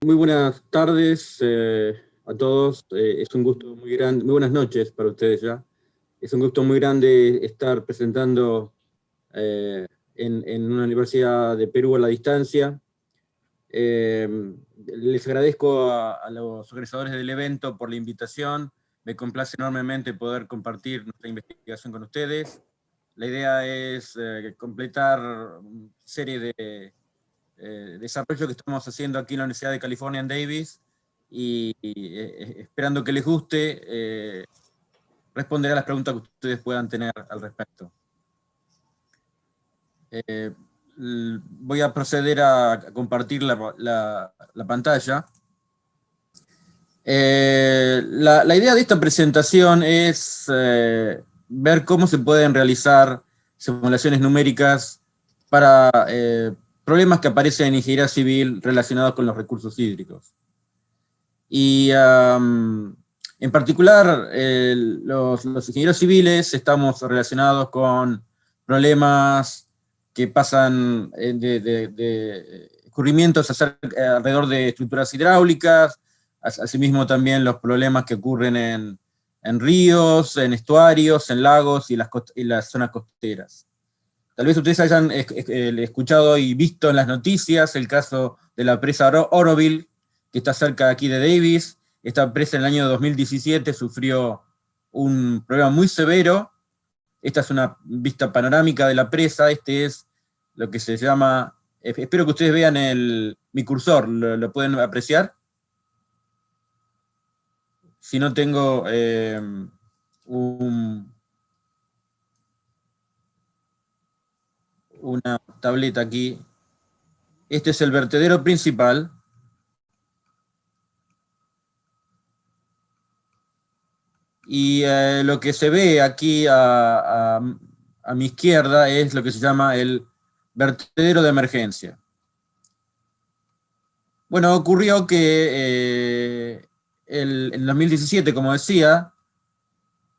Muy buenas tardes a todos. Es un gusto muy grande, muy buenas noches para ustedes ya. Es un gusto muy grande estar presentando eh, en una universidad de Perú a la distancia. Eh, Les agradezco a los organizadores del evento por la invitación. Me complace enormemente poder compartir nuestra investigación con ustedes. La idea es completar una serie de desarrollo que estamos haciendo aquí en la Universidad de California en Davis y esperando que les guste, responder a las preguntas que ustedes puedan tener al respecto. Voy a proceder a compartir la pantalla. La idea de esta presentación es ver cómo se pueden realizar simulaciones numéricas para problemas que aparecen en ingeniería civil relacionados con los recursos hídricos. Y en particular, los ingenieros civiles estamos relacionados con problemas que pasan de ocurrimientos alrededor de estructuras hidráulicas, asimismo también los problemas que ocurren en ríos, en estuarios, en lagos y las zonas costeras. Tal vez ustedes hayan escuchado y visto en las noticias el caso de la presa Oroville, que está cerca de aquí de Davis. Esta presa en el año 2017 sufrió un problema muy severo. Esta es una vista panorámica de la presa. Este es lo que se llama, espero que ustedes vean mi cursor, ¿lo pueden apreciar? Si no tengo una tableta aquí. Este es el vertedero principal. Y lo que se ve aquí a mi izquierda es lo que se llama el vertedero de emergencia. Bueno, ocurrió que en 2017, como decía,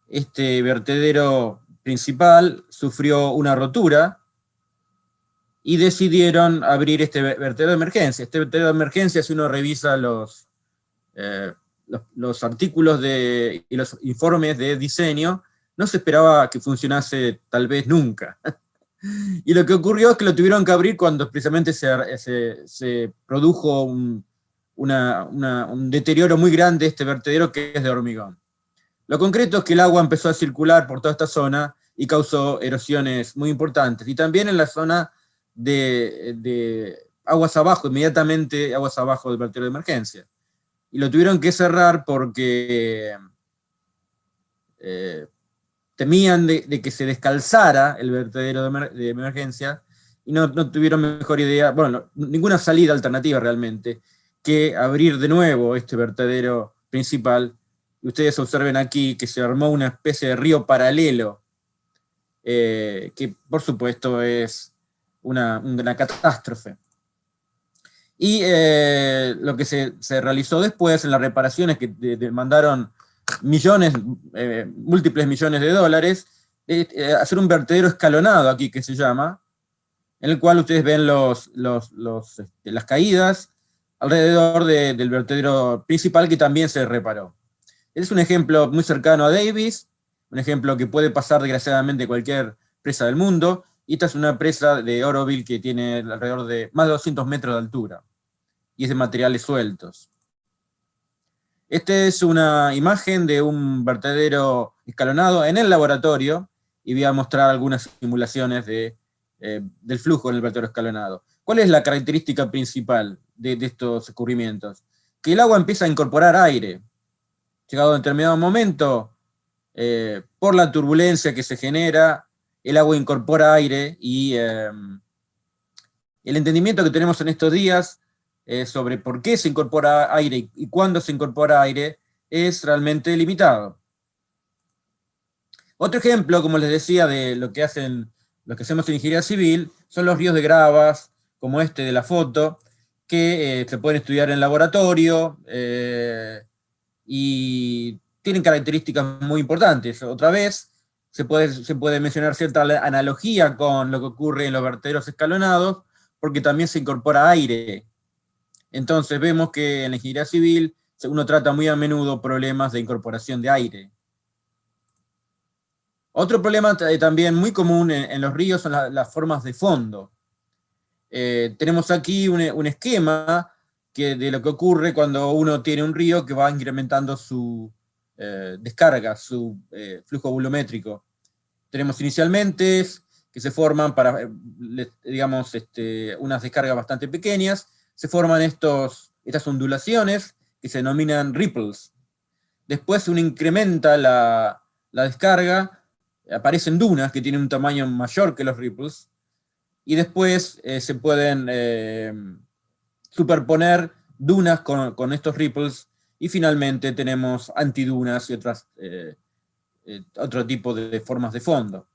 este vertedero principal sufrió una rotura y decidieron abrir este vertedero de emergencia. Este vertedero de emergencia, si uno revisa los artículos y los informes de diseño, no se esperaba que funcionase tal vez nunca. Y lo que ocurrió es que lo tuvieron que abrir cuando precisamente se produjo un deterioro muy grande de este vertedero, que es de hormigón. Lo concreto es que el agua empezó a circular por toda esta zona y causó erosiones muy importantes. Y también en la zona de aguas abajo, inmediatamente aguas abajo del vertedero de emergencia. Y lo tuvieron que cerrar porque temían de que se descalzara el vertedero de emergencia y no tuvieron mejor idea, bueno, ninguna salida alternativa realmente, que abrir de nuevo este vertedero principal. Y ustedes observen aquí que se armó una especie de río paralelo, que por supuesto es una catástrofe. Y lo que se realizó después en las reparaciones que demandaron múltiples millones de dólares, hacer un vertedero escalonado aquí que se llama, en el cual ustedes ven las caídas alrededor del vertedero principal, que también se reparó. Es un ejemplo muy cercano a Davis, un ejemplo que puede pasar desgraciadamente en cualquier presa del mundo, y esta es una presa de Oroville que tiene alrededor de más de 200 metros de altura, y es de materiales sueltos. Esta es una imagen de un vertedero escalonado en el laboratorio, y voy a mostrar algunas simulaciones del flujo en el vertedero escalonado. ¿Cuál es la característica principal de estos ocurrimientos? Que el agua empieza a incorporar aire. Llegado a un determinado momento, por la turbulencia que se genera, el agua incorpora aire, y el entendimiento que tenemos en estos días sobre por qué se incorpora aire y cuándo se incorpora aire es realmente limitado. Otro ejemplo, como les decía, de lo que hacemos en ingeniería civil, son los ríos de gravas, como este de la foto, que se pueden estudiar en laboratorio, y tienen características muy importantes. Otra vez, se puede mencionar cierta analogía con lo que ocurre en los vertederos escalonados, porque también se incorpora aire Entonces vemos que en la ingeniería civil uno trata muy a menudo problemas de incorporación de aire. Otro problema también muy común en los ríos son las formas de fondo. Tenemos aquí un esquema de lo que ocurre cuando uno tiene un río que va incrementando su descarga, su flujo volumétrico. Tenemos inicialmente que se forman para, digamos, unas descargas bastante pequeñas, se forman estas ondulaciones que se denominan ripples. Después uno incrementa la descarga, aparecen dunas que tienen un tamaño mayor que los ripples, y después se pueden superponer dunas con estos ripples, y finalmente tenemos antidunas y otro tipo de formas de fondo.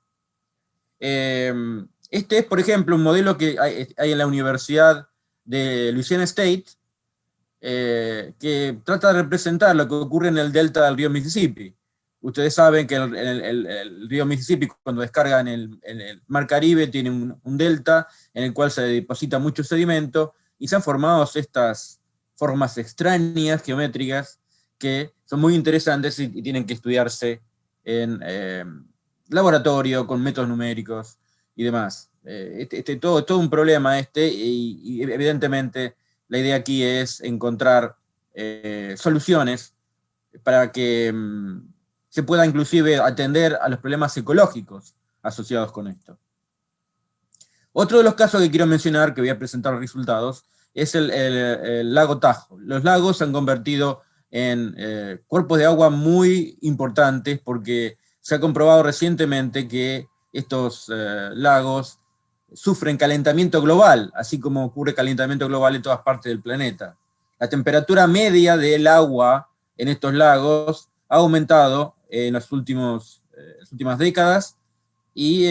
Este es, por ejemplo, un modelo que hay en la Universidad de Louisiana State, que trata de representar lo que ocurre en el delta del río Mississippi. Ustedes saben que el río Mississippi, cuando descarga en el Mar Caribe, tiene un delta en el cual se deposita mucho sedimento, y se han formado estas formas extrañas, geométricas, que son muy interesantes y tienen que estudiarse en laboratorio, con métodos numéricos y demás. Todo un problema y evidentemente la idea aquí es encontrar soluciones para que se pueda inclusive atender a los problemas ecológicos asociados con esto. Otro de los casos que quiero mencionar, que voy a presentar los resultados, es el lago Tajo. Los lagos se han convertido en cuerpos de agua muy importantes porque se ha comprobado recientemente que estos lagos sufren calentamiento global, así como ocurre calentamiento global en todas partes del planeta. La temperatura media del agua en estos lagos ha aumentado en las últimas décadas, y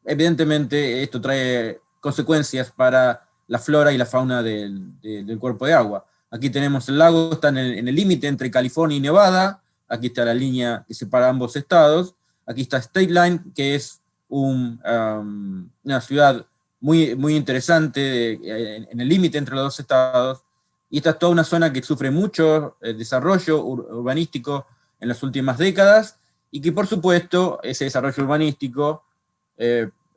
evidentemente esto trae consecuencias para la flora y la fauna del cuerpo de agua. Aquí tenemos el lago, está en el límite entre California y Nevada. Aquí está la línea que separa ambos estados. Aquí está State Line, que es una ciudad muy interesante en el límite entre los dos estados. Y esta es toda una zona que sufre mucho desarrollo urbanístico en las últimas décadas, y que por supuesto ese desarrollo urbanístico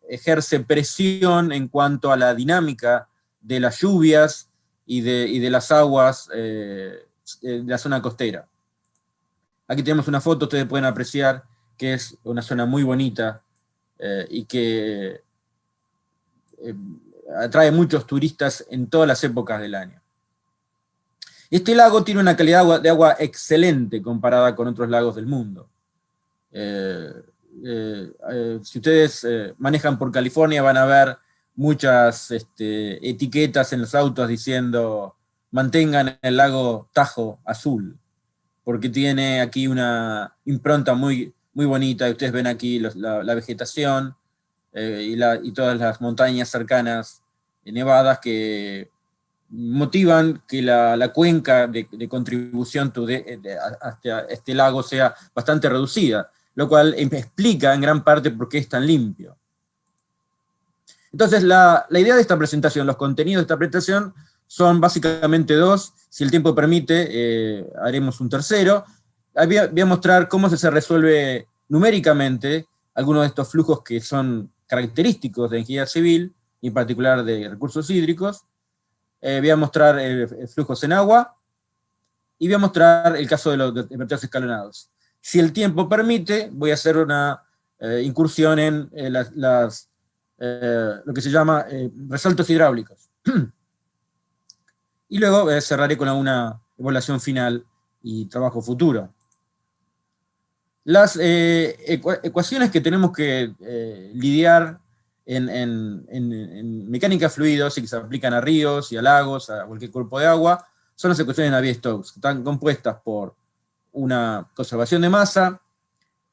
ejerce presión en cuanto a la dinámica de las lluvias y de las aguas de la zona costera. Aquí tenemos una foto, ustedes pueden apreciar que es una zona muy bonita y que atrae muchos turistas en todas las épocas del año. Este lago tiene una calidad de agua excelente comparada con otros lagos del mundo. Si ustedes manejan por California, van a ver muchas etiquetas en los autos diciendo mantengan el lago Tajo azul, porque tiene aquí una impronta muy bonita, y ustedes ven aquí la vegetación y todas las montañas cercanas nevadas que motivan que la cuenca de contribución hacia este lago sea bastante reducida, lo cual explica en gran parte por qué es tan limpio. Entonces, la idea de esta presentación, los contenidos de esta presentación, son básicamente dos. Si el tiempo permite, haremos un tercero. Voy a mostrar cómo se resuelve numéricamente algunos de estos flujos que son característicos de ingeniería civil, y en particular de recursos hídricos. Voy a mostrar flujos en agua, y voy a mostrar el caso de los vertederos escalonados. Si el tiempo permite, voy a hacer una incursión en lo que se llama resaltos hidráulicos. Y luego cerraré con una evaluación final y trabajo futuro. Las ecuaciones que tenemos que lidiar en mecánica de fluidos y que se aplican a ríos y a lagos, a cualquier cuerpo de agua, son las ecuaciones de Navier-Stokes, que están compuestas por una conservación de masa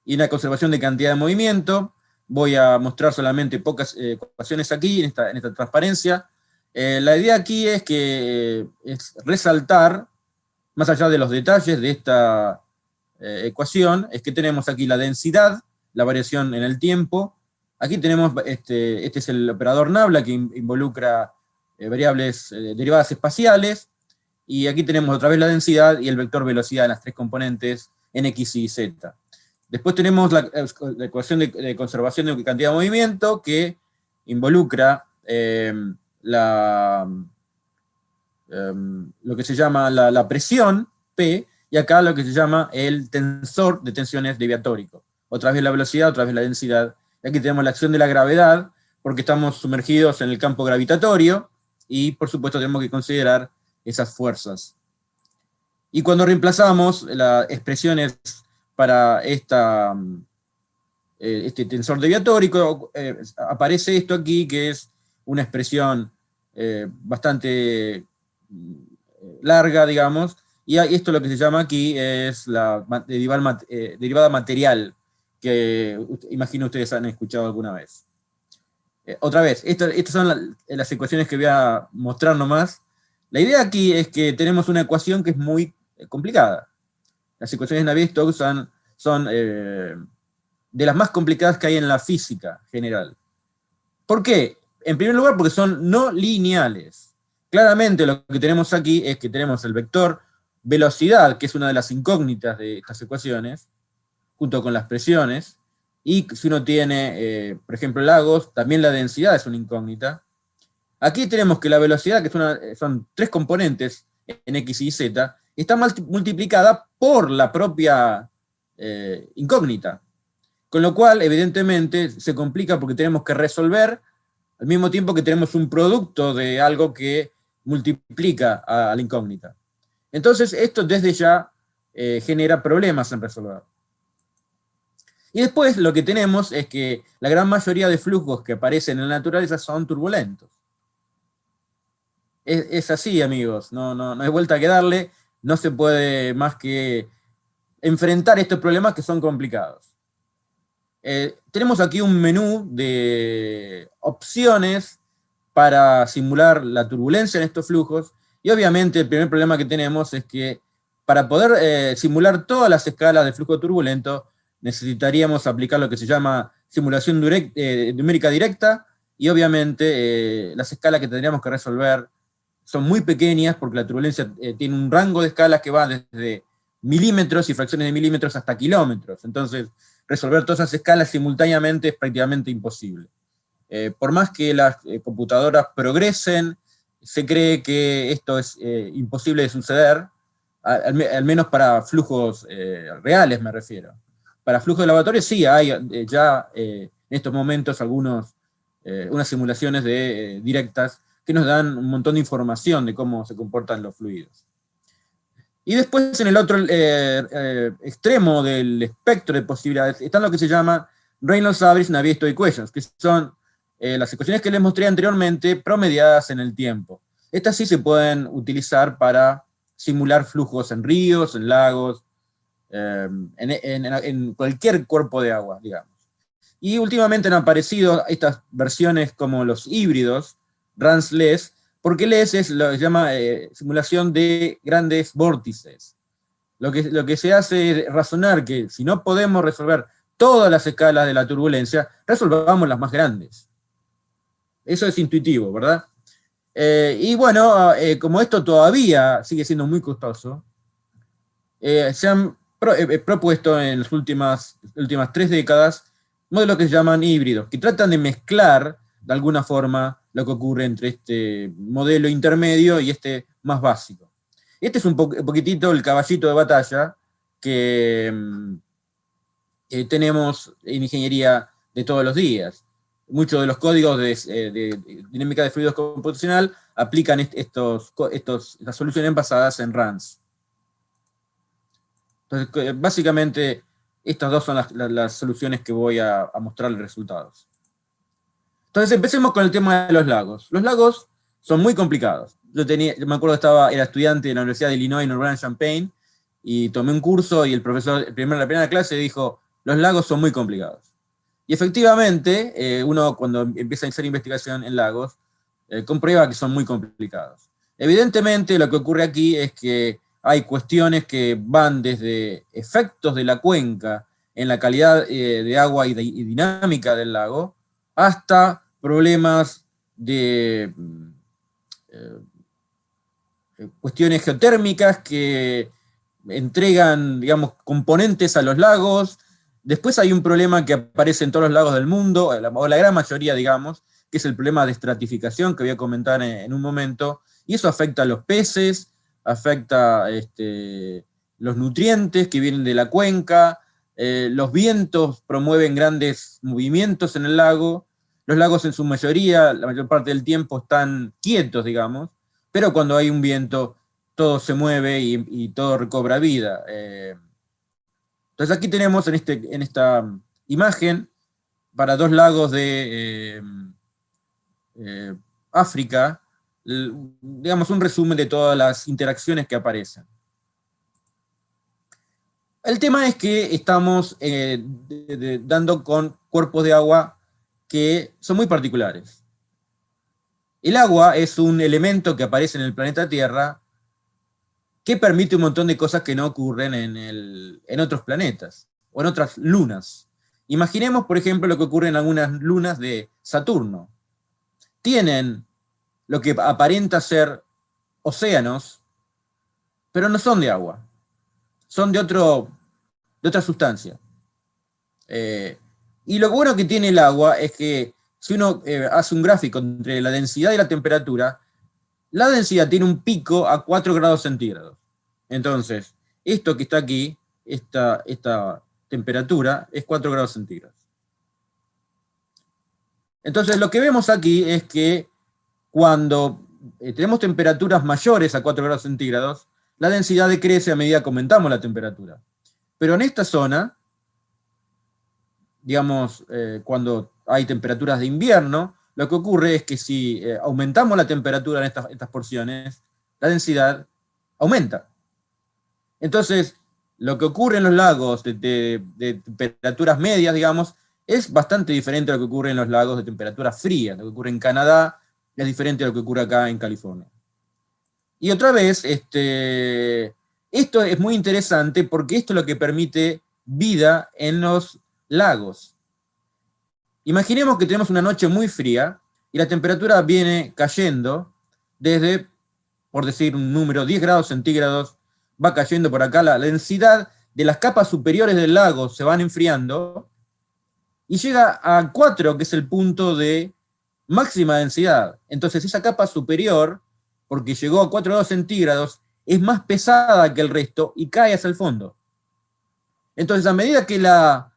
y una conservación de cantidad de movimiento. Voy a mostrar solamente pocas ecuaciones aquí, en esta transparencia. La idea aquí es resaltar, más allá de los detalles de esta ecuación, es que tenemos aquí la densidad, la variación en el tiempo. Aquí tenemos, este es el operador Nabla, que involucra variables derivadas espaciales, y aquí tenemos otra vez la densidad y el vector velocidad en las tres componentes en X, Y y Z. Después tenemos la ecuación de conservación de cantidad de movimiento, que involucra lo que se llama la presión, P, y acá lo que se llama el tensor de tensiones deviatórico. Otra vez la velocidad, otra vez la densidad. Y aquí tenemos la acción de la gravedad, porque estamos sumergidos en el campo gravitatorio, y por supuesto tenemos que considerar esas fuerzas. Y cuando reemplazamos las expresiones para este tensor deviatórico, aparece esto aquí, que es una expresión bastante larga, digamos, y esto lo que se llama aquí es la derivada material, que imagino ustedes han escuchado alguna vez. Otra vez, estas son las ecuaciones que voy a mostrar nomás. La idea aquí es que tenemos una ecuación que es muy complicada. Las ecuaciones de Navier-Stokes son de las más complicadas que hay en la física general. ¿Por qué? En primer lugar, porque son no lineales. Claramente lo que tenemos aquí es que tenemos el vector velocidad, que es una de las incógnitas de estas ecuaciones, junto con las presiones, y si uno tiene, por ejemplo, lagos, también la densidad es una incógnita. Aquí tenemos que la velocidad, que son tres componentes en X y Z, está multiplicada por la propia incógnita. Con lo cual, evidentemente, se complica porque tenemos que resolver al mismo tiempo que tenemos un producto de algo que multiplica a la incógnita. Entonces, esto desde ya genera problemas en resolver. Y después lo que tenemos es que la gran mayoría de flujos que aparecen en la naturaleza son turbulentos. Es así, amigos, no hay vuelta que darle, no se puede más que enfrentar estos problemas que son complicados. Tenemos aquí un menú de opciones para simular la turbulencia en estos flujos, y obviamente el primer problema que tenemos es que para poder simular todas las escalas de flujo turbulento, necesitaríamos aplicar lo que se llama simulación numérica directa, y obviamente las escalas que tendríamos que resolver son muy pequeñas, porque la turbulencia tiene un rango de escalas que va desde milímetros y fracciones de milímetros hasta kilómetros. Entonces, resolver todas esas escalas simultáneamente es prácticamente imposible. Por más que las computadoras progresen, se cree que esto es imposible de suceder, al menos para flujos reales me refiero. Para flujos de laboratorio sí hay ya en estos momentos unas simulaciones directas que nos dan un montón de información de cómo se comportan los fluidos. Y después, en el otro extremo del espectro de posibilidades, están lo que se llama Reynolds Average Navier-Stokes Equations, que son las ecuaciones que les mostré anteriormente, promediadas en el tiempo. Estas sí se pueden utilizar para simular flujos en ríos, en lagos, en cualquier cuerpo de agua, digamos. Y últimamente han aparecido estas versiones como los híbridos, RANS-LES, porque LES es lo que se llama simulación de grandes vórtices. Lo que se hace es razonar que si no podemos resolver todas las escalas de la turbulencia, resolvamos las más grandes. Eso es intuitivo, ¿verdad? Y bueno, como esto todavía sigue siendo muy costoso, se han propuesto en las últimas 3 décadas modelos que se llaman híbridos, que tratan de mezclar de alguna forma lo que ocurre entre este modelo intermedio y este más básico. Este es un poquitito el caballito de batalla que tenemos en ingeniería de todos los días. Muchos de los códigos de dinámica de fluidos computacional aplican estas soluciones basadas en RANS. Entonces, básicamente, estas dos son las soluciones que voy a mostrarles resultados. Entonces, empecemos con el tema de los lagos. Los lagos son muy complicados. Yo me acuerdo que era estudiante en la Universidad de Illinois en Urbana-Champaign, y tomé un curso, y el profesor, la primera clase dijo, los lagos son muy complicados. Y efectivamente, uno cuando empieza a hacer investigación en lagos, comprueba que son muy complicados. Evidentemente, lo que ocurre aquí es que hay cuestiones que van desde efectos de la cuenca en la calidad de agua y dinámica del lago, hasta problemas de cuestiones geotérmicas que entregan, digamos, componentes a los lagos. Después hay un problema que aparece en todos los lagos del mundo, o la gran mayoría, digamos, que es el problema de estratificación que voy a comentar en un momento, y eso afecta a los peces, afecta los nutrientes que vienen de la cuenca, los vientos promueven grandes movimientos en el lago, los lagos en su mayoría, la mayor parte del tiempo están quietos, digamos, pero cuando hay un viento todo se mueve y todo recobra vida. Entonces aquí tenemos en esta imagen, para dos lagos de África, digamos un resumen de todas las interacciones que aparecen. El tema es que estamos dando con cuerpos de agua que son muy particulares. El agua es un elemento que aparece en el planeta Tierra que permite un montón de cosas que no ocurren en otros planetas, o en otras lunas. Imaginemos, por ejemplo, lo que ocurre en algunas lunas de Saturno. Tienen lo que aparenta ser océanos, pero no son de agua, son de otra sustancia. Y lo bueno que tiene el agua es que si uno hace un gráfico entre la densidad y la temperatura, la densidad tiene un pico a 4 grados centígrados. Entonces, esto que está aquí, esta temperatura, es 4 grados centígrados. Entonces, lo que vemos aquí es que cuando tenemos temperaturas mayores a 4 grados centígrados, la densidad decrece a medida que aumentamos la temperatura. Pero en esta zona, digamos, cuando hay temperaturas de invierno, lo que ocurre es que si aumentamos la temperatura en estas porciones, la densidad aumenta. Entonces, lo que ocurre en los lagos de temperaturas medias, digamos, es bastante diferente a lo que ocurre en los lagos de temperaturas frías. Lo que ocurre en Canadá es diferente a lo que ocurre acá en California. Y otra vez, esto es muy interesante porque esto es lo que permite vida en los lagos. Imaginemos que tenemos una noche muy fría y la temperatura viene cayendo desde, por decir un número, 10 grados centígrados, va cayendo por acá, la densidad de las capas superiores del lago se van enfriando y llega a 4, que es el punto de máxima densidad. Entonces esa capa superior, porque llegó a 4 grados centígrados, es más pesada que el resto y cae hacia el fondo. Entonces, a medida que la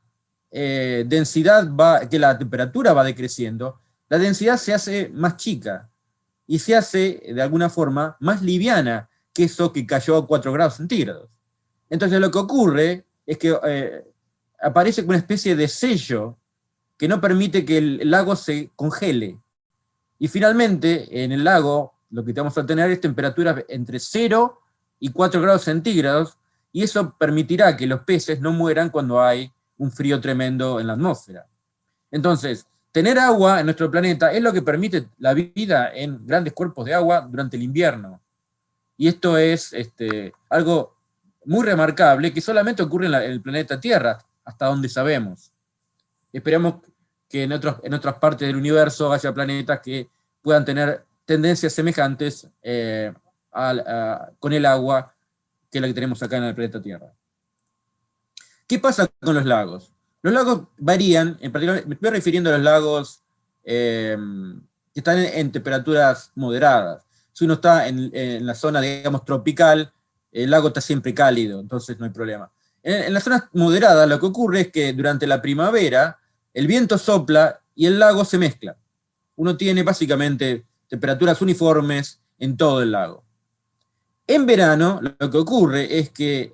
que la temperatura va decreciendo, la densidad se hace más chica y se hace, de alguna forma, más liviana que eso que cayó a 4 grados centígrados. Entonces lo que ocurre es que aparece una especie de sello que no permite que el lago se congele. Y finalmente, en el lago, lo que vamos a tener es temperaturas entre 0 y 4 grados centígrados, y eso permitirá que los peces no mueran cuando hay un frío tremendo en la atmósfera. Entonces, tener agua en nuestro planeta es lo que permite la vida en grandes cuerpos de agua durante el invierno. Y esto es algo muy remarcable que solamente ocurre en el planeta Tierra, hasta donde sabemos. Esperemos que en otras partes del universo haya planetas que puedan tener tendencias semejantes con el agua que la que tenemos acá en el planeta Tierra. ¿Qué pasa con los lagos? Los lagos varían, en particular me estoy refiriendo a los lagos que están en temperaturas moderadas. Si uno está en la zona, digamos, tropical, el lago está siempre cálido, entonces no hay problema. En las zonas moderadas lo que ocurre es que durante la primavera el viento sopla y el lago se mezcla. Uno tiene básicamente temperaturas uniformes en todo el lago. En verano lo que ocurre es que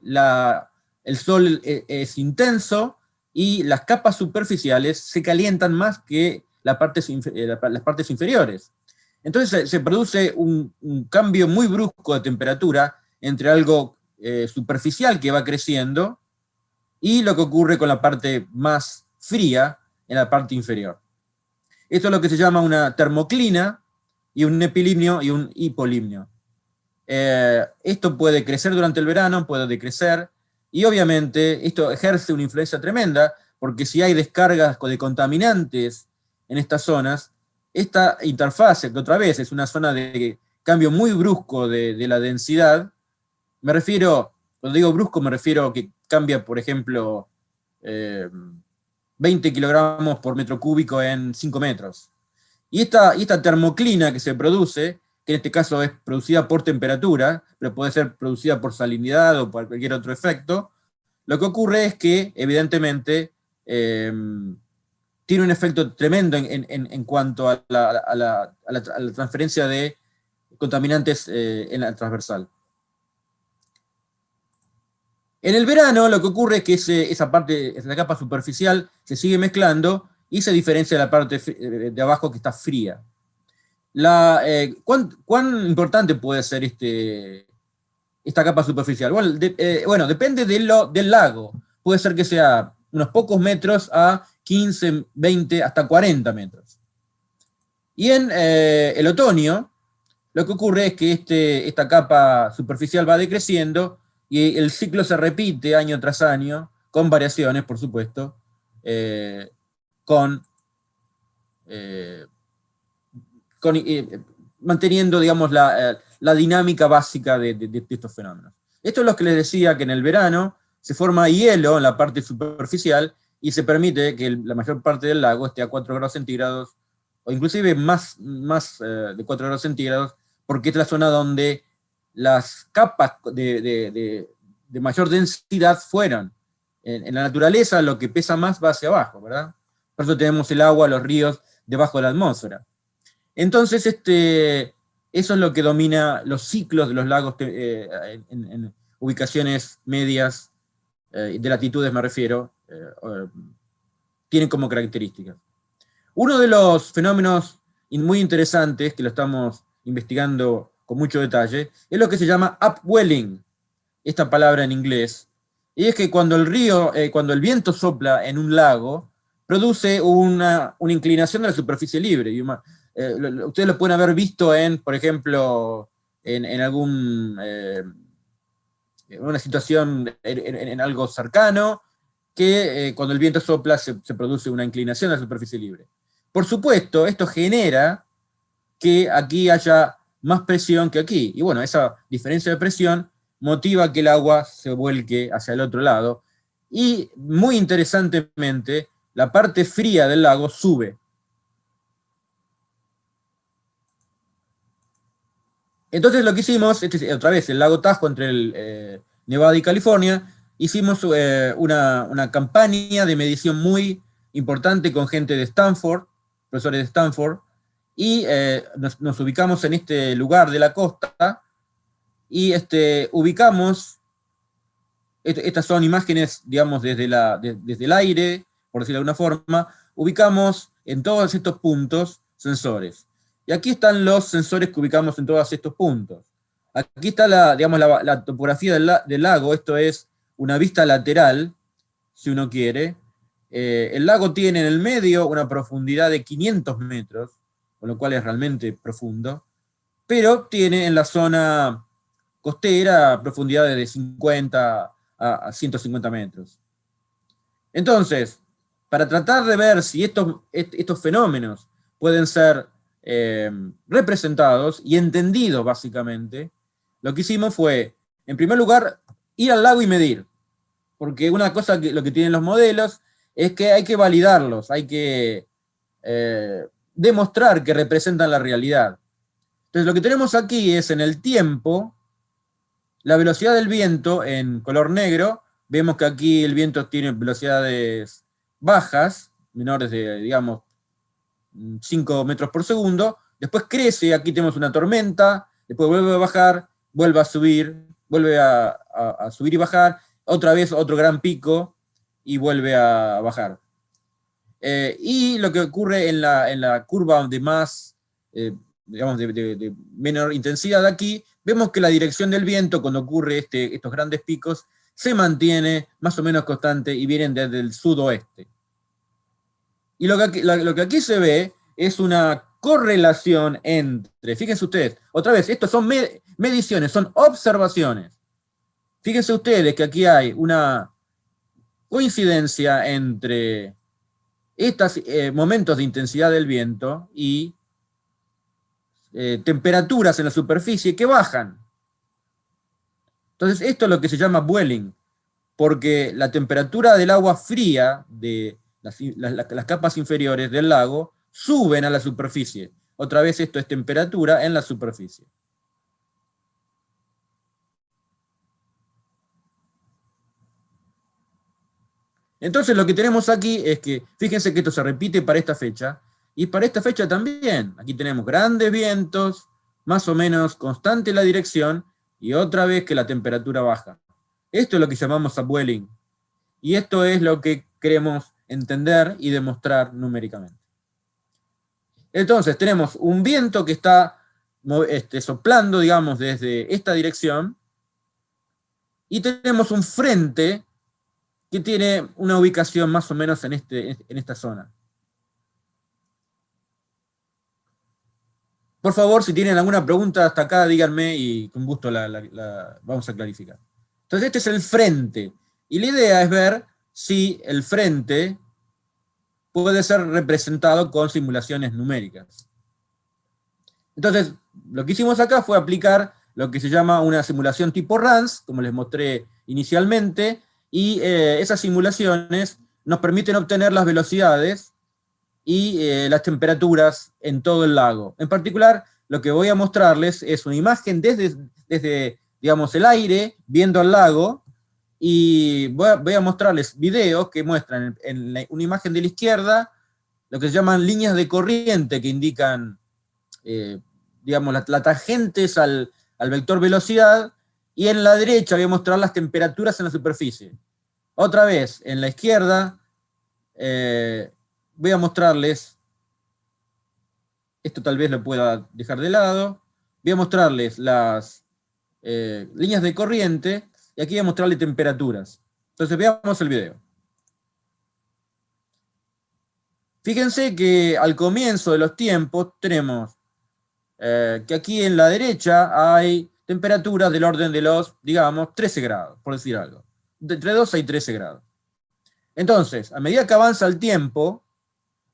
el sol es intenso y las capas superficiales se calientan más que las partes inferiores. Entonces se produce un cambio muy brusco de temperatura entre algo superficial que va creciendo y lo que ocurre con la parte más fría en la parte inferior. Esto es lo que se llama una termoclina y un epilimnio y un hipolimnio. Esto puede crecer durante el verano, puede decrecer, y obviamente esto ejerce una influencia tremenda, porque si hay descargas de contaminantes en estas zonas, esta interfase, que otra vez es una zona de cambio muy brusco de la densidad. Me refiero, cuando digo brusco, me refiero a que cambia, por ejemplo, 20 kilogramos por metro cúbico en 5 metros. Y esta termoclina que se produce, que en este caso es producida por temperatura, pero puede ser producida por salinidad o por cualquier otro efecto, lo que ocurre es que, evidentemente, tiene un efecto tremendo en cuanto a la transferencia de contaminantes en la transversal. En el verano lo que ocurre es que esa capa superficial se sigue mezclando y se diferencia de la parte de abajo que está fría. ¿Cuán importante puede ser esta capa superficial? Bueno, depende del lago. Puede ser que sea unos pocos metros a 15, 20, hasta 40 metros. Y en el otoño, lo que ocurre es que esta capa superficial va decreciendo y el ciclo se repite año tras año, con variaciones, por supuesto, manteniendo, digamos, la dinámica básica de estos fenómenos. Esto es lo que les decía, que en el verano se forma hielo en la parte superficial y se permite que la mayor parte del lago esté a 4 grados centígrados, o inclusive más de 4 grados centígrados, porque es la zona donde las capas de mayor densidad fueron. En la naturaleza lo que pesa más va hacia abajo, ¿verdad? Por eso tenemos el agua, los ríos, debajo de la atmósfera. Entonces, eso es lo que domina los ciclos de los lagos en ubicaciones medias, de latitudes me refiero, tienen como características. Uno de los fenómenos muy interesantes, que lo estamos investigando con mucho detalle, es lo que se llama upwelling, esta palabra en inglés, y es que cuando el viento sopla en un lago, produce una inclinación de la superficie libre. Ustedes lo pueden haber visto por ejemplo, en una situación en algo cercano, que cuando el viento sopla se produce una inclinación de la superficie libre. Por supuesto, esto genera que aquí haya más presión que aquí. Y bueno, esa diferencia de presión motiva que el agua se vuelque hacia el otro lado. Y muy interesantemente, la parte fría del lago sube. Entonces lo que hicimos, otra vez, el lago Tahoe entre Nevada y California, hicimos una campaña de medición muy importante con gente de Stanford, profesores de Stanford, y nos ubicamos en este lugar de la costa, y ubicamos, estas son imágenes, digamos, desde el aire, por decirlo de alguna forma, ubicamos en todos estos puntos sensores. Y aquí están los sensores que ubicamos en todos estos puntos. Aquí está la topografía del lago, esto es una vista lateral, si uno quiere. El lago tiene en el medio una profundidad de 500 metros, con lo cual es realmente profundo, pero tiene en la zona costera profundidades de 50 a 150 metros. Entonces, para tratar de ver si estos fenómenos pueden ser representados y entendidos básicamente, lo que hicimos fue, en primer lugar, ir al lago y medir. Porque una cosa lo que tienen los modelos es que hay que validarlos, hay que demostrar que representan la realidad. Entonces lo que tenemos aquí es en el tiempo, la velocidad del viento en color negro. Vemos que aquí el viento tiene velocidades bajas, menores de, digamos, 5 metros por segundo, después crece, aquí tenemos una tormenta, después vuelve a bajar, vuelve a subir, vuelve a subir y bajar, otra vez otro gran pico, y vuelve a bajar. Y lo que ocurre en la curva de más, digamos, de menor intensidad aquí, vemos que la dirección del viento, cuando ocurre estos grandes picos, se mantiene más o menos constante y vienen desde el sudoeste. Y lo que aquí se ve es una correlación entre, fíjense ustedes, otra vez, estos son mediciones, son observaciones. Fíjense ustedes que aquí hay una coincidencia entre estos momentos de intensidad del viento y temperaturas en la superficie que bajan. Entonces esto es lo que se llama Buelling, porque la temperatura del agua fría de las capas inferiores del lago suben a la superficie. Otra vez esto es temperatura en la superficie. Entonces lo que tenemos aquí es que, fíjense que esto se repite para esta fecha, y para esta fecha también. Aquí tenemos grandes vientos, más o menos constante la dirección, y otra vez que la temperatura baja. Esto es lo que llamamos upwelling, y esto es lo que queremos entender y demostrar numéricamente. Entonces tenemos un viento que está soplando, digamos, desde esta dirección, y tenemos un frente que tiene una ubicación más o menos en esta zona. Por favor, si tienen alguna pregunta hasta acá, díganme y con gusto la vamos a clarificar. Entonces este es el frente, y la idea es ver si el frente puede ser representado con simulaciones numéricas. Entonces, lo que hicimos acá fue aplicar lo que se llama una simulación tipo RANS, como les mostré inicialmente, y esas simulaciones nos permiten obtener las velocidades y las temperaturas en todo el lago. En particular, lo que voy a mostrarles es una imagen desde digamos, el aire, viendo el lago, y voy a mostrarles videos que muestran en una imagen de la izquierda lo que se llaman líneas de corriente que indican, digamos, las tangentes al vector velocidad, y en la derecha voy a mostrar las temperaturas en la superficie. Otra vez, en la izquierda, voy a mostrarles, esto tal vez lo pueda dejar de lado, voy a mostrarles las líneas de corriente, y aquí voy a mostrarles temperaturas. Entonces veamos el video. Fíjense que al comienzo de los tiempos tenemos que aquí en la derecha hay temperaturas del orden de los, digamos, 13 grados, por decir algo. Entre 12 y 13 grados. Entonces, a medida que avanza el tiempo,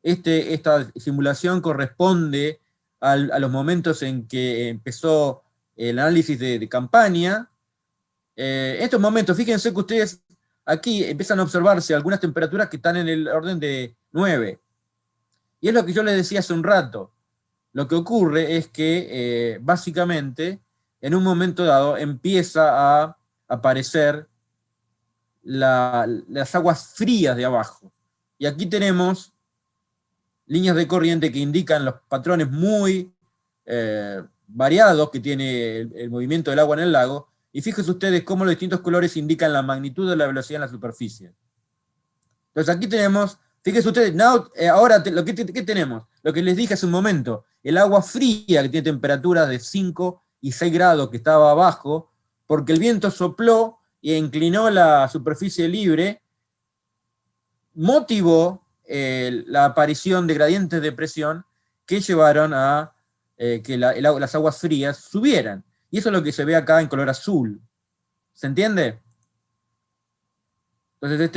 esta simulación corresponde a los momentos en que empezó el análisis de campaña. En estos momentos, fíjense que ustedes aquí empiezan a observarse algunas temperaturas que están en el orden de 9. Y es lo que yo les decía hace un rato. Lo que ocurre es que, básicamente, en un momento dado empieza a aparecer las aguas frías de abajo. Y aquí tenemos líneas de corriente que indican los patrones muy variados que tiene el movimiento del agua en el lago, y fíjense ustedes cómo los distintos colores indican la magnitud de la velocidad en la superficie. Entonces aquí tenemos, fíjense ustedes, ahora ¿qué tenemos? Lo que les dije hace un momento, el agua fría que tiene temperaturas de 5 y 6 grados que estaba abajo, porque el viento sopló e inclinó la superficie libre, motivó la aparición de gradientes de presión que llevaron a que las aguas frías subieran. Y eso es lo que se ve acá en color azul. ¿Se entiende? Entonces,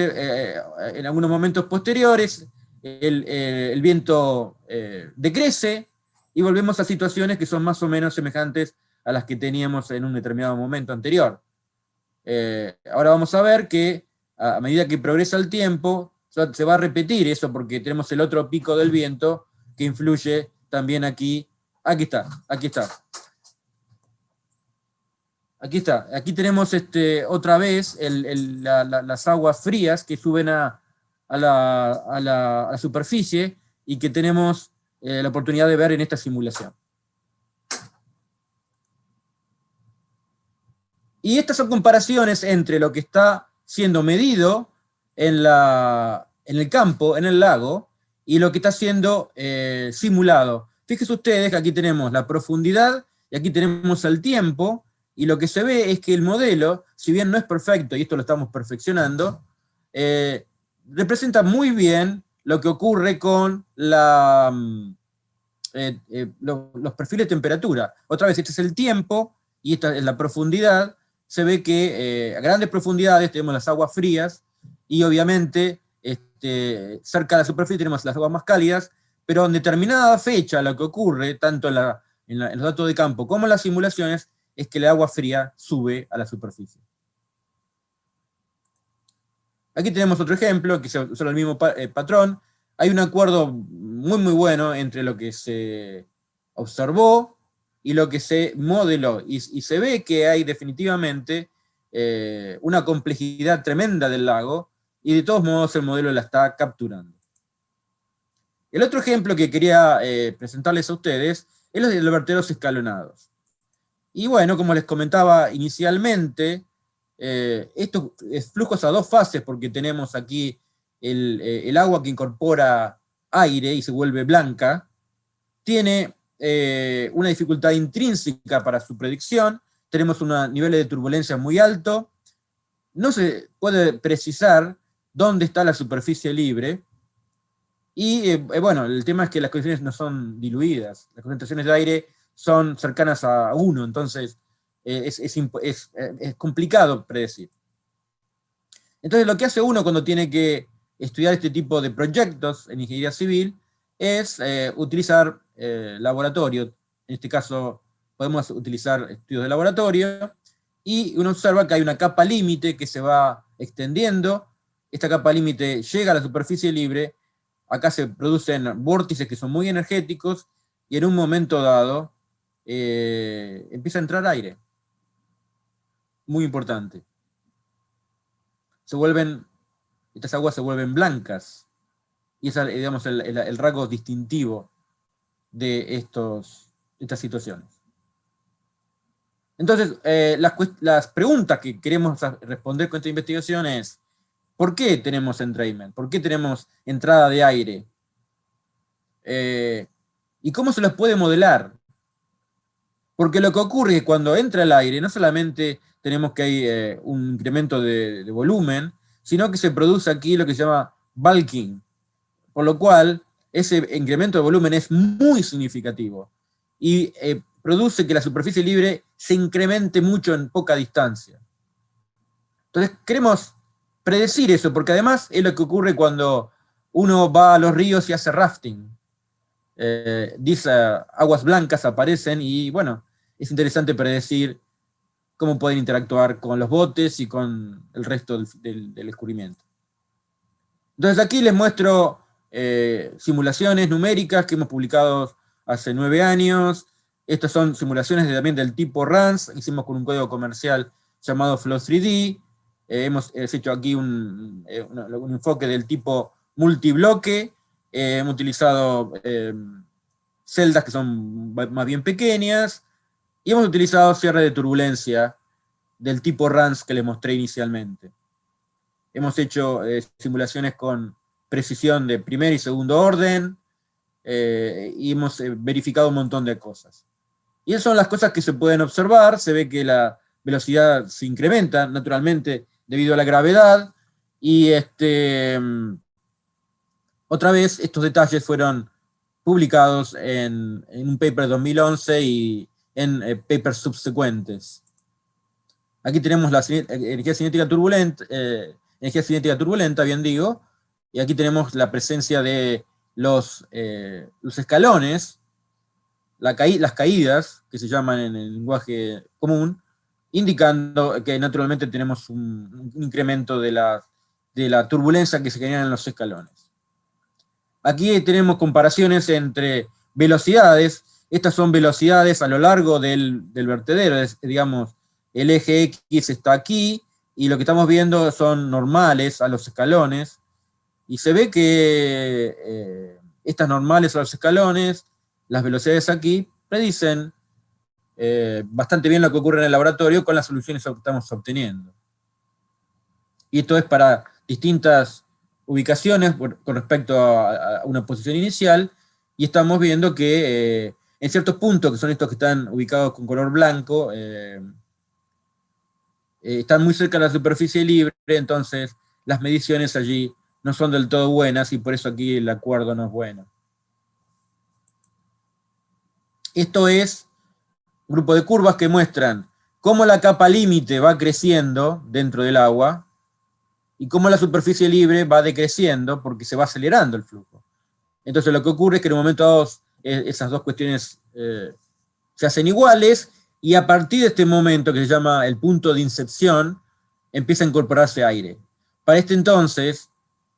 en algunos momentos posteriores, el viento decrece y volvemos a situaciones que son más o menos semejantes a las que teníamos en un determinado momento anterior. Ahora vamos a ver que a medida que progresa el tiempo, se va a repetir eso porque tenemos el otro pico del viento que influye también aquí. Aquí está, aquí está. Aquí está, aquí tenemos otra vez las aguas frías que suben a la superficie y que tenemos la oportunidad de ver en esta simulación. Y estas son comparaciones entre lo que está siendo medido en el campo, en el lago, y lo que está siendo simulado. Fíjense ustedes que aquí tenemos la profundidad y aquí tenemos el tiempo, y lo que se ve es que el modelo, si bien no es perfecto, y esto lo estamos perfeccionando, representa muy bien lo que ocurre con los perfiles de temperatura. Otra vez, este es el tiempo, y esta es la profundidad. Se ve que a grandes profundidades tenemos las aguas frías, y obviamente cerca de la superficie tenemos las aguas más cálidas, pero en determinada fecha lo que ocurre, tanto en la en los datos de campo como en las simulaciones, es que el agua fría sube a la superficie. Aquí tenemos otro ejemplo, que se usa el mismo patrón. Hay un acuerdo muy bueno entre lo que se observó y lo que se modeló, y se ve que hay definitivamente una complejidad tremenda del lago, y de todos modos el modelo la está capturando. El otro ejemplo que quería presentarles a ustedes es los de los vertederos escalonados. Y bueno, como les comentaba inicialmente, estos flujos a dos fases, porque tenemos aquí el agua que incorpora aire y se vuelve blanca, tiene una dificultad intrínseca para su predicción, tenemos un nivel de turbulencia muy alto, no se puede precisar dónde está la superficie libre, y bueno, el tema es que las condiciones no son diluidas, las concentraciones de aire son cercanas a 1, entonces es complicado predecir. Entonces lo que hace uno cuando tiene que estudiar este tipo de proyectos en ingeniería civil es utilizar laboratorio. En este caso podemos utilizar estudios de laboratorio, y uno observa que hay una capa límite que se va extendiendo. Esta capa límite llega a la superficie libre, acá se producen vórtices que son muy energéticos, y en un momento dado empieza a entrar aire. Muy importante. Estas aguas se vuelven blancas, y ese es, digamos, el rasgo distintivo de estas situaciones. Entonces, las preguntas que queremos responder con esta investigación es: ¿por qué tenemos entrainment? ¿Por qué tenemos entrada de aire? ¿Y cómo se los puede modelar? Porque lo que ocurre es que cuando entra el aire, no solamente tenemos que hay un incremento de volumen, sino que se produce aquí lo que se llama bulking, por lo cual ese incremento de volumen es muy significativo, y produce que la superficie libre se incremente mucho en poca distancia. Entonces queremos predecir eso, porque además es lo que ocurre cuando uno va a los ríos y hace rafting. Aguas blancas aparecen, y bueno, es interesante predecir cómo pueden interactuar con los botes y con el resto del escurrimiento. Entonces aquí les muestro simulaciones numéricas que hemos publicado hace 9 años. Estas son simulaciones también del tipo RANS, hicimos con un código comercial llamado Flow3D. Hemos hecho aquí un enfoque del tipo multibloque. Hemos utilizado celdas que son más bien pequeñas, y hemos utilizado cierre de turbulencia del tipo RANS que les mostré inicialmente. Hemos hecho simulaciones con precisión de primer y segundo orden, y hemos verificado un montón de cosas. Y esas son las cosas que se pueden observar. Se ve que la velocidad se incrementa naturalmente debido a la gravedad, y otra vez estos detalles fueron publicados en un paper de 2011 y en papers subsecuentes. Aquí tenemos la energía cinética turbulenta, bien digo, y aquí tenemos la presencia de los escalones, las caídas, que se llaman en el lenguaje común, indicando que naturalmente tenemos un incremento de la turbulencia que se genera en los escalones. Aquí tenemos comparaciones entre velocidades. Estas son velocidades a lo largo del vertedero, digamos, el eje X está aquí, y lo que estamos viendo son normales a los escalones, y se ve que estas normales a los escalones, las velocidades aquí, predicen bastante bien lo que ocurre en el laboratorio con las soluciones que estamos obteniendo. Y esto es para distintas ubicaciones con respecto a una posición inicial, y estamos viendo que en ciertos puntos, que son estos que están ubicados con color blanco, están muy cerca de la superficie libre, entonces las mediciones allí no son del todo buenas, y por eso aquí el acuerdo no es bueno. Esto es un grupo de curvas que muestran cómo la capa límite va creciendo dentro del agua, y cómo la superficie libre va decreciendo porque se va acelerando el flujo. Entonces lo que ocurre es que en un momento dado esas dos cuestiones se hacen iguales, y a partir de este momento, que se llama el punto de incepción, empieza a incorporarse aire. Para este entonces,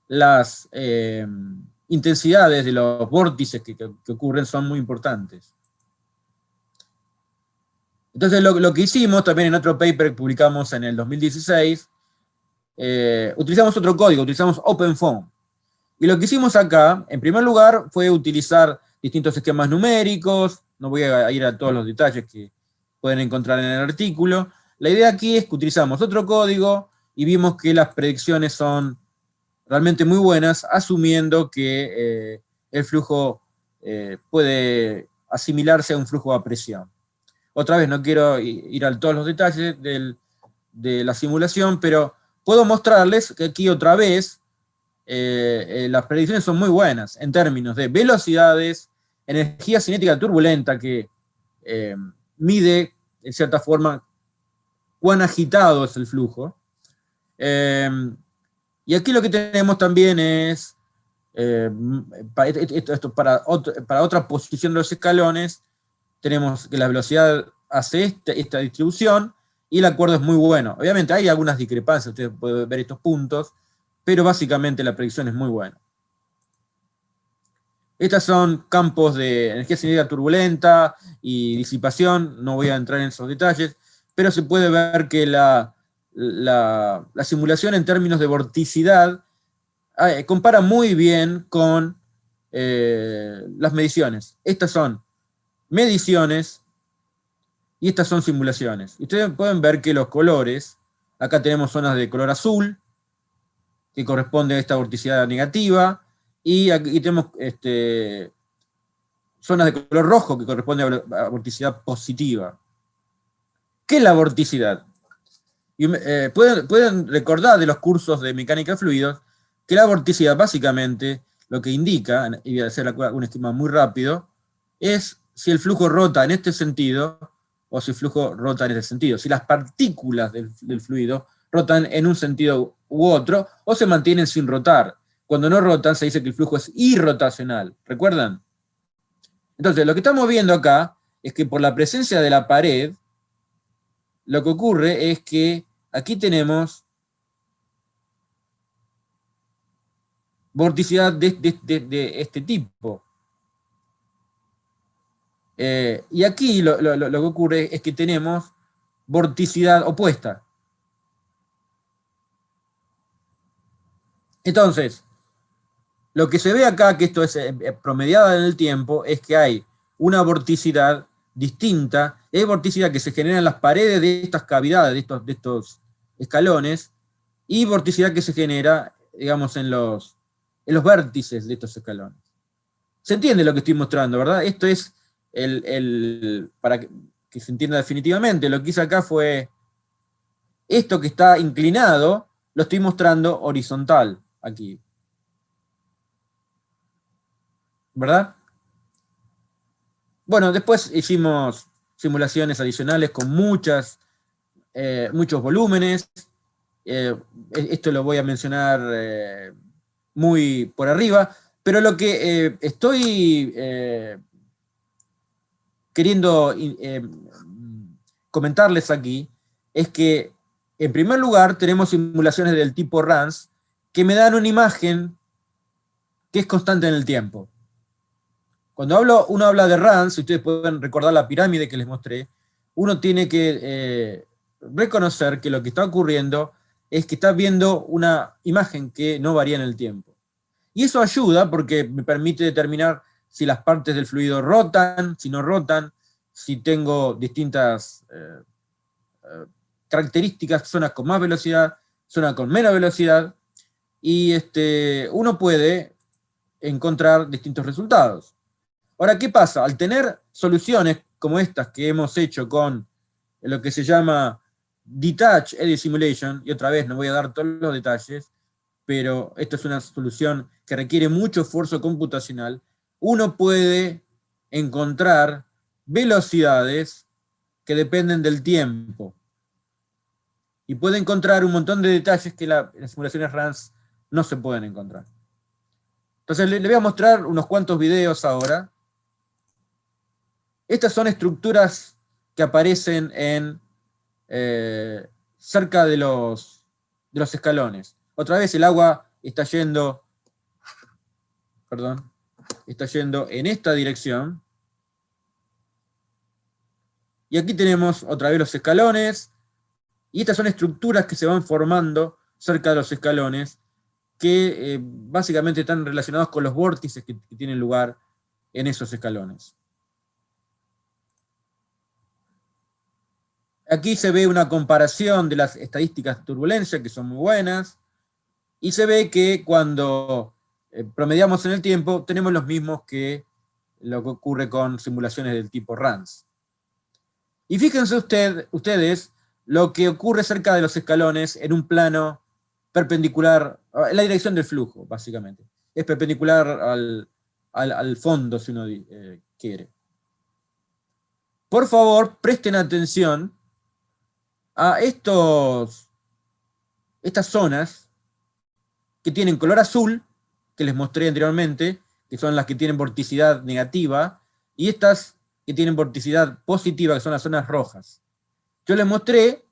las intensidades de los vórtices que ocurren son muy importantes. Entonces lo que hicimos también en otro paper que publicamos en el 2016, utilizamos otro código, utilizamos OpenFOAM. Y lo que hicimos acá, en primer lugar, fue utilizar distintos esquemas numéricos, no voy a ir a todos los detalles que pueden encontrar en el artículo. La idea aquí es que utilizamos otro código y vimos que las predicciones son realmente muy buenas, asumiendo que el flujo puede asimilarse a un flujo a presión. Otra vez, no quiero ir a todos los detalles de la simulación, pero puedo mostrarles que aquí otra vez las predicciones son muy buenas en términos de velocidades, energía cinética turbulenta, que mide, en cierta forma, cuán agitado es el flujo. Y aquí lo que tenemos también es, esto para otra posición de los escalones, tenemos que la velocidad hace esta distribución, y el acuerdo es muy bueno. Obviamente hay algunas discrepancias, ustedes pueden ver estos puntos, pero básicamente la predicción es muy buena. Estos son campos de energía cinética turbulenta y disipación, no voy a entrar en esos detalles, pero se puede ver que la simulación en términos de vorticidad compara muy bien con las mediciones. Estas son mediciones y estas son simulaciones. Y ustedes pueden ver que los colores, acá tenemos zonas de color azul, que corresponde a esta vorticidad negativa, y aquí tenemos zonas de color rojo, que corresponde a vorticidad positiva. ¿Qué es la vorticidad? Y, pueden recordar de los cursos de mecánica de fluidos que la vorticidad básicamente lo que indica, y voy a hacer un esquema muy rápido, es si el flujo rota en este sentido o si el flujo rota en este sentido. Si las partículas del fluido rotan en un sentido u otro o se mantienen sin rotar. Cuando no rotan se dice que el flujo es irrotacional. ¿Recuerdan? Entonces, lo que estamos viendo acá es que por la presencia de la pared, lo que ocurre es que aquí tenemos vorticidad de este tipo. Y aquí lo que ocurre es que tenemos vorticidad opuesta. Entonces, lo que se ve acá, que esto es promediada en el tiempo, es que hay una vorticidad distinta, hay vorticidad que se genera en las paredes de estas cavidades, de estos escalones, y vorticidad que se genera, digamos, en los vértices de estos escalones. ¿Se entiende lo que estoy mostrando, verdad? Esto es, para que se entienda definitivamente, lo que hice acá fue, esto que está inclinado, lo estoy mostrando horizontal, aquí. ¿Verdad? Bueno, después hicimos simulaciones adicionales con muchos volúmenes. Esto lo voy a mencionar muy por arriba, pero lo que estoy queriendo comentarles aquí es que, en primer lugar, tenemos simulaciones del tipo RANS que me dan una imagen que es constante en el tiempo. Cuando uno habla de RANS, si ustedes pueden recordar la pirámide que les mostré, uno tiene que reconocer que lo que está ocurriendo es que está viendo una imagen que no varía en el tiempo. Y eso ayuda porque me permite determinar si las partes del fluido rotan, si no rotan, si tengo distintas características, zonas con más velocidad, zonas con menos velocidad, y uno puede encontrar distintos resultados. Ahora, ¿qué pasa? Al tener soluciones como estas que hemos hecho con lo que se llama Detached Eddy Simulation, y otra vez no voy a dar todos los detalles, pero esto es una solución que requiere mucho esfuerzo computacional, uno puede encontrar velocidades que dependen del tiempo. Y puede encontrar un montón de detalles que en las simulaciones RANS no se pueden encontrar. Entonces le voy a mostrar unos cuantos videos ahora. Estas son estructuras que aparecen cerca de los escalones. Otra vez el agua está yendo en esta dirección. Y aquí tenemos otra vez los escalones. Y estas son estructuras que se van formando cerca de los escalones, que básicamente están relacionados con los vórtices que tienen lugar en esos escalones. Aquí se ve una comparación de las estadísticas de turbulencia, que son muy buenas, y se ve que cuando promediamos en el tiempo, tenemos los mismos que lo que ocurre con simulaciones del tipo RANS. Y fíjense ustedes lo que ocurre cerca de los escalones en un plano perpendicular, en la dirección del flujo, básicamente. Es perpendicular al fondo, si uno quiere. Por favor, presten atención a estas zonas que tienen color azul, que les mostré anteriormente, que son las que tienen vorticidad negativa, y estas que tienen vorticidad positiva, que son las zonas rojas. Yo les mostré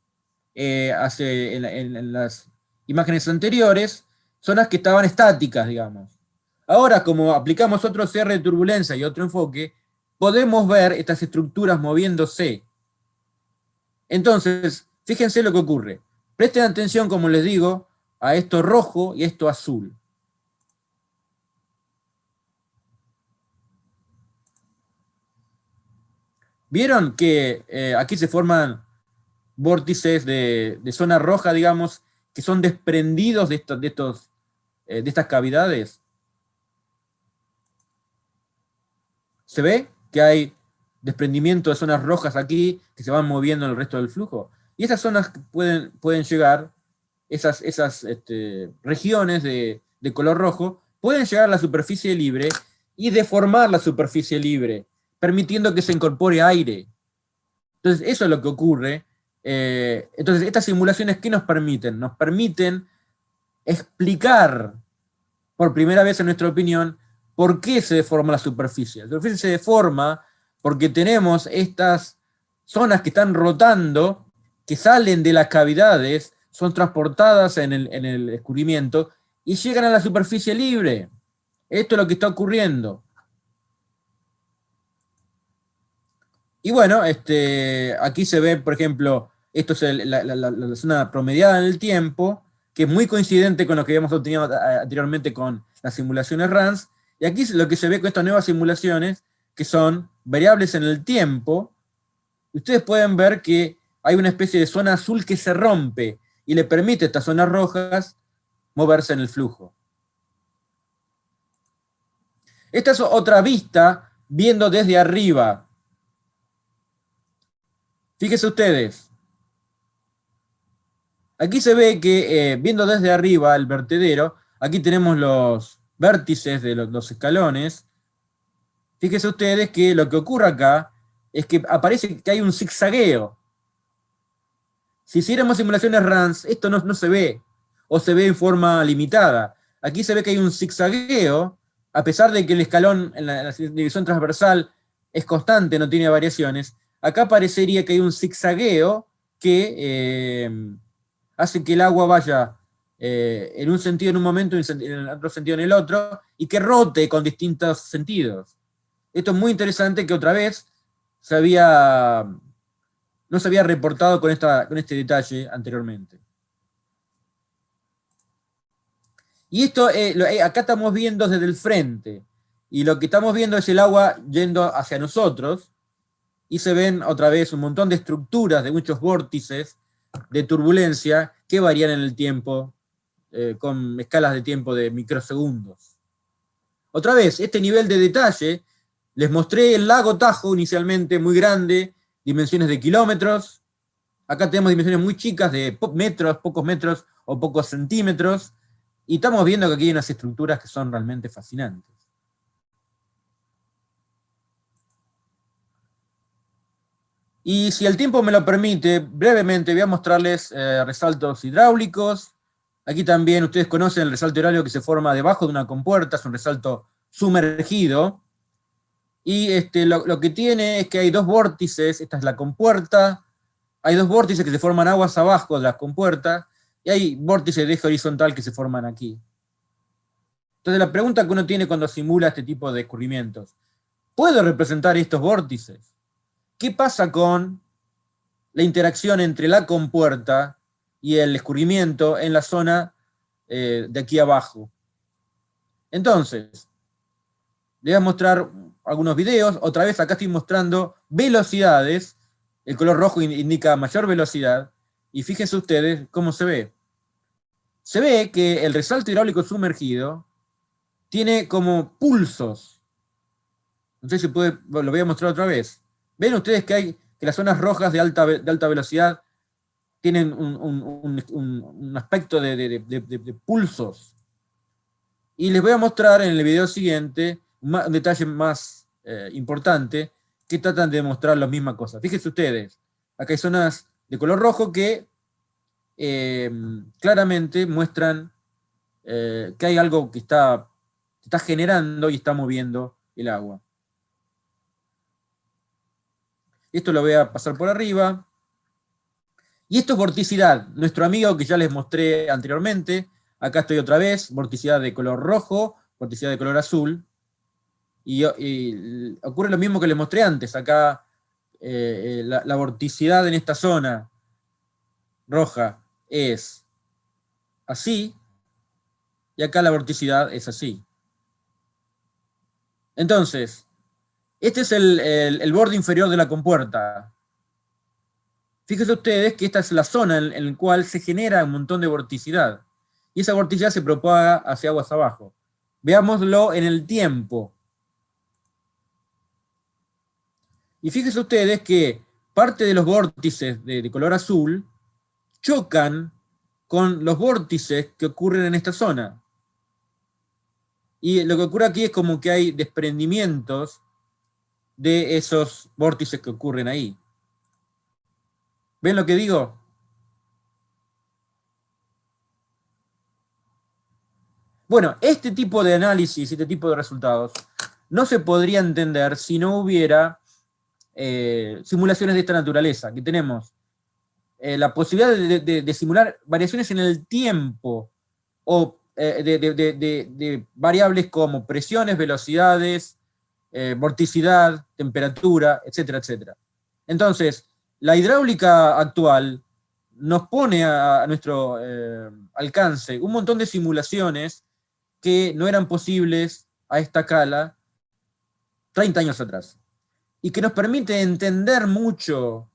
en las imágenes anteriores zonas que estaban estáticas, digamos. Ahora, como aplicamos otro CR de turbulencia y otro enfoque, podemos ver estas estructuras moviéndose. Entonces, fíjense lo que ocurre. Presten atención, como les digo, a esto rojo y esto azul. ¿Vieron que aquí se forman vórtices de zona roja, digamos, que son desprendidos de estas cavidades? ¿Se ve que hay desprendimiento de zonas rojas aquí que se van moviendo en el resto del flujo? Y esas zonas pueden llegar, esas regiones de color rojo, pueden llegar a la superficie libre y deformar la superficie libre, permitiendo que se incorpore aire. Entonces, eso es lo que ocurre. Entonces, estas simulaciones, ¿qué nos permiten? Nos permiten explicar, por primera vez en nuestra opinión, por qué se deforma la superficie. La superficie se deforma porque tenemos estas zonas que están rotando, que salen de las cavidades, son transportadas en el escurrimiento y llegan a la superficie libre. Esto es lo que está ocurriendo. Y bueno, aquí se ve, por ejemplo, esto es la zona promediada en el tiempo, que es muy coincidente con lo que habíamos obtenido anteriormente con las simulaciones RANS. Y aquí lo que se ve con estas nuevas simulaciones, que son variables en el tiempo, ustedes pueden ver que hay una especie de zona azul que se rompe y le permite a estas zonas rojas moverse en el flujo. Esta es otra vista viendo desde arriba. Fíjense ustedes. Aquí se ve que viendo desde arriba el vertedero, aquí tenemos los vértices de los escalones. Fíjense ustedes que lo que ocurre acá es que aparece que hay un zigzagueo. Si hiciéramos simulaciones RANS, esto no se ve, o se ve en forma limitada. Aquí se ve que hay un zigzagueo, a pesar de que el escalón en la división transversal es constante, no tiene variaciones. Acá parecería que hay un zigzagueo que hace que el agua vaya en un sentido en un momento y en el otro sentido en el otro, y que rote con distintos sentidos. Esto es muy interesante, que otra vez no se había reportado con este detalle anteriormente. Y esto, acá estamos viendo desde el frente, y lo que estamos viendo es el agua yendo hacia nosotros, y se ven otra vez un montón de estructuras, de muchos vórtices de turbulencia que varían en el tiempo, con escalas de tiempo de microsegundos. Otra vez, este nivel de detalle, les mostré el lago Tajo inicialmente muy grande, dimensiones de kilómetros. Acá tenemos dimensiones muy chicas de metros, pocos metros o pocos centímetros, y estamos viendo que aquí hay unas estructuras que son realmente fascinantes. Y si el tiempo me lo permite, brevemente voy a mostrarles resaltos hidráulicos. Aquí también ustedes conocen el resalto hidráulico que se forma debajo de una compuerta, es un resalto sumergido. Y lo que tiene es que hay dos vórtices, esta es la compuerta, hay dos vórtices que se forman aguas abajo de las compuertas, y hay vórtices de eje horizontal que se forman aquí. Entonces la pregunta que uno tiene cuando simula este tipo de escurrimientos, ¿puedo representar estos vórtices? ¿Qué pasa con la interacción entre la compuerta y el escurrimiento en la zona de aquí abajo? Entonces, les voy a mostrar algunos videos. Otra vez acá estoy mostrando velocidades. El color rojo indica mayor velocidad. Y fíjense ustedes cómo se ve. Se ve que el resalto hidráulico sumergido tiene como pulsos. No sé si puede, lo voy a mostrar otra vez. Ven ustedes que las zonas rojas de alta velocidad tienen un aspecto de pulsos. Y les voy a mostrar en el video siguiente un detalle más importante que tratan de mostrar la misma cosa. Fíjense ustedes, acá hay zonas de color rojo que claramente muestran que hay algo que está generando y está moviendo el agua. Esto lo voy a pasar por arriba. Y esto es vorticidad, nuestro amigo que ya les mostré anteriormente. Acá estoy otra vez, vorticidad de color rojo, vorticidad de color azul. Y ocurre lo mismo que les mostré antes. Acá la vorticidad en esta zona roja es así, y acá la vorticidad es así. Entonces, este es el borde inferior de la compuerta. Fíjense ustedes que esta es la zona en la cual se genera un montón de vorticidad. Y esa vorticidad se propaga hacia aguas abajo. Veámoslo en el tiempo. Y fíjense ustedes que parte de los vórtices de color azul chocan con los vórtices que ocurren en esta zona. Y lo que ocurre aquí es como que hay desprendimientos de esos vórtices que ocurren ahí. ¿Ven lo que digo? Bueno, este tipo de análisis, este tipo de resultados, no se podría entender si no hubiera simulaciones de esta naturaleza, que tenemos la posibilidad de simular variaciones en el tiempo, o de variables como presiones, velocidades, vorticidad, temperatura, etcétera, etcétera. Entonces, la hidráulica actual nos pone a nuestro alcance un montón de simulaciones que no eran posibles a esta escala 30 años atrás, y que nos permite entender mucho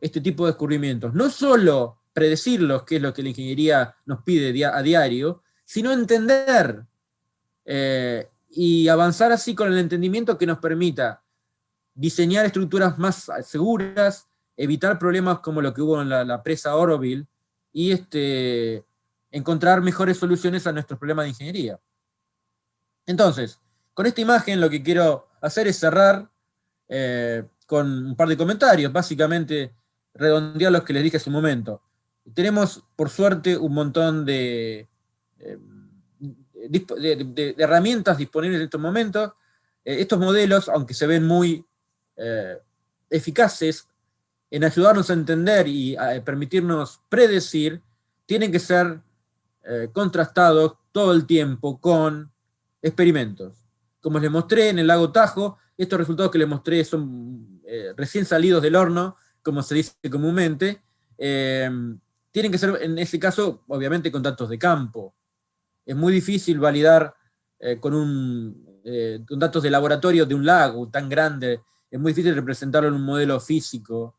este tipo de descubrimientos. No solo predecirlos, que es lo que la ingeniería nos pide a diario, sino entender y avanzar así con el entendimiento que nos permita diseñar estructuras más seguras, evitar problemas como lo que hubo en la presa Oroville, y encontrar mejores soluciones a nuestros problemas de ingeniería. Entonces, con esta imagen lo que quiero hacer es cerrar con un par de comentarios, básicamente redondear los que les dije hace un momento. Tenemos, por suerte, un montón de herramientas disponibles en estos momentos. Estos modelos, aunque se ven muy eficaces en ayudarnos a entender y a permitirnos predecir, tienen que ser contrastados todo el tiempo con experimentos. Como les mostré en el lago Tajo, estos resultados que les mostré son recién salidos del horno, como se dice comúnmente. Tienen que ser, en ese caso, obviamente, con datos de campo. Es muy difícil validar con datos de laboratorio de un lago tan grande. Es muy difícil representarlo en un modelo físico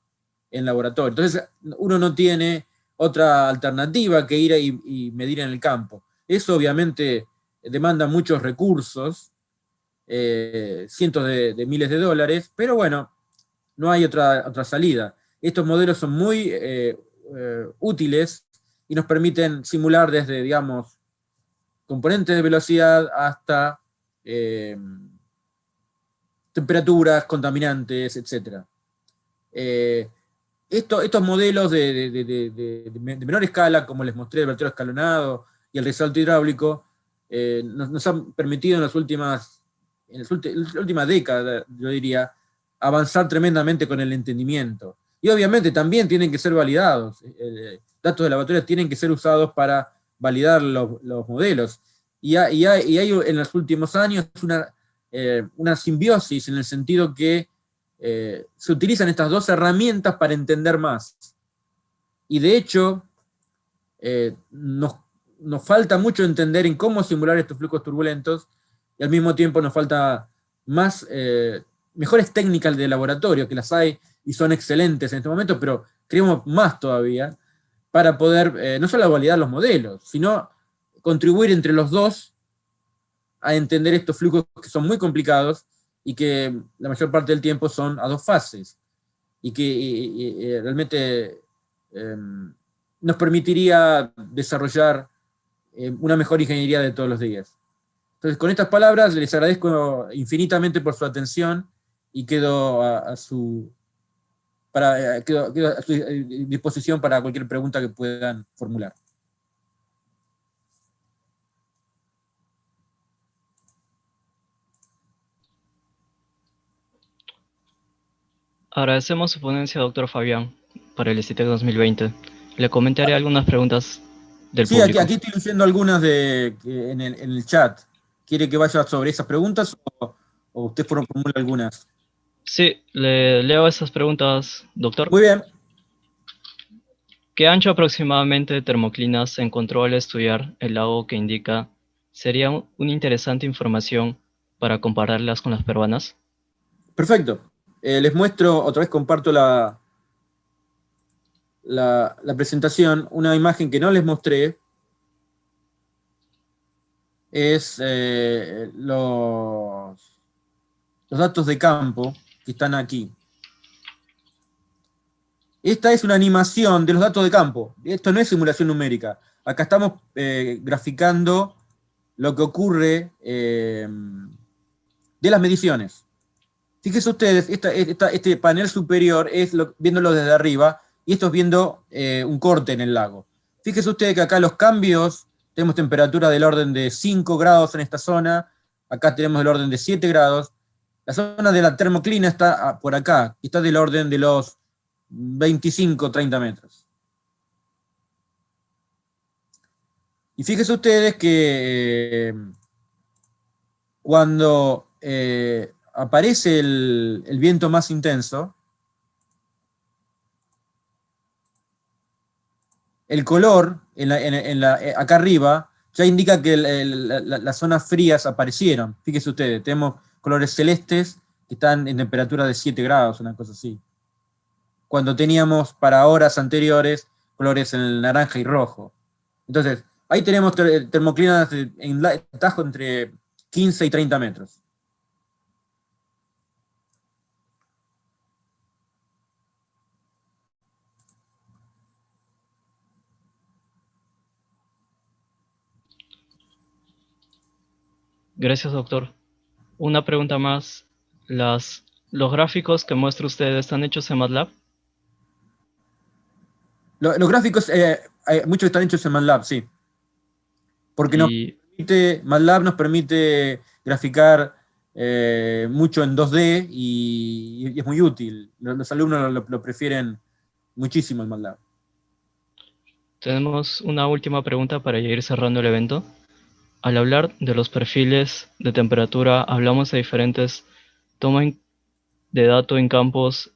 en laboratorio. Entonces, uno no tiene otra alternativa que ir y medir en el campo. Eso obviamente demanda muchos recursos, cientos de miles de dólares, pero bueno, no hay otra salida. Estos modelos son muy útiles y nos permiten simular desde, digamos, componentes de velocidad hasta temperaturas, contaminantes, etc. Estos modelos de menor escala, como les mostré, el vertedero escalonado y el resalto hidráulico, nos han permitido en las últimas en la última década, yo diría, avanzar tremendamente con el entendimiento. Y obviamente también tienen que ser validados. Datos de laboratorio tienen que ser usados para validar los modelos. Y hay en los últimos años una simbiosis en el sentido que se utilizan estas dos herramientas para entender más. Y de hecho, nos falta mucho entender en cómo simular estos flujos turbulentos, y al mismo tiempo nos falta mejores técnicas de laboratorio, que las hay y son excelentes en este momento, pero queremos más todavía para poder no solo validar los modelos, sino contribuir entre los dos a entender estos flujos que son muy complicados y que la mayor parte del tiempo son a dos fases, y que realmente nos permitiría desarrollar una mejor ingeniería de todos los días. Entonces, con estas palabras, les agradezco infinitamente por su atención y quedo a su disposición para cualquier pregunta que puedan formular. Agradecemos su ponencia, doctor Fabián, para el ICITEC 2020. Le comentaré algunas preguntas del Sí, público. aquí estoy leyendo algunas en el chat. ¿Quiere que vaya sobre esas preguntas o usted formula algunas? Sí, le leo esas preguntas, doctor. Muy bien. ¿Qué ancho aproximadamente de termoclinas encontró al estudiar el lago que indica? ¿Sería una interesante información para compararlas con las peruanas? Perfecto. Les muestro, otra vez comparto la presentación. Una imagen que no les mostré es los datos de campo que están aquí. Esta es una animación de los datos de campo. Esto no es simulación numérica. Acá estamos graficando lo que ocurre de las mediciones. Fíjense ustedes, este panel superior es viéndolo desde arriba, y esto es viendo un corte en el lago. Fíjense ustedes que acá los cambios, tenemos temperatura del orden de 5 grados en esta zona, acá tenemos del orden de 7 grados, la zona de la termoclina está por acá, y está del orden de los 25, 30 metros. Y fíjense ustedes que cuando aparece el viento más intenso, el color acá arriba ya indica que las zonas frías aparecieron. Fíjense ustedes, tenemos colores celestes que están en temperatura de 7 grados, una cosa así. Cuando teníamos para horas anteriores colores en el naranja y rojo. Entonces, ahí tenemos termoclinas en tajo entre 15 y 30 metros. Gracias, doctor. Una pregunta más. ¿Los gráficos que muestra usted están hechos en MATLAB? Los gráficos, muchos están hechos en MATLAB, sí. Porque MATLAB nos permite graficar mucho en 2D y es muy útil. Los alumnos lo prefieren muchísimo el MATLAB. Tenemos una última pregunta para ir cerrando el evento. Al hablar de los perfiles de temperatura, hablamos de diferentes tomas de datos en campos.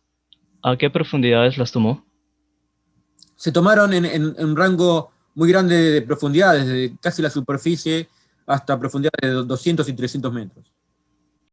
¿A qué profundidades las tomó? Se tomaron en un rango muy grande de profundidad, desde casi la superficie hasta profundidades de 200 y 300 metros.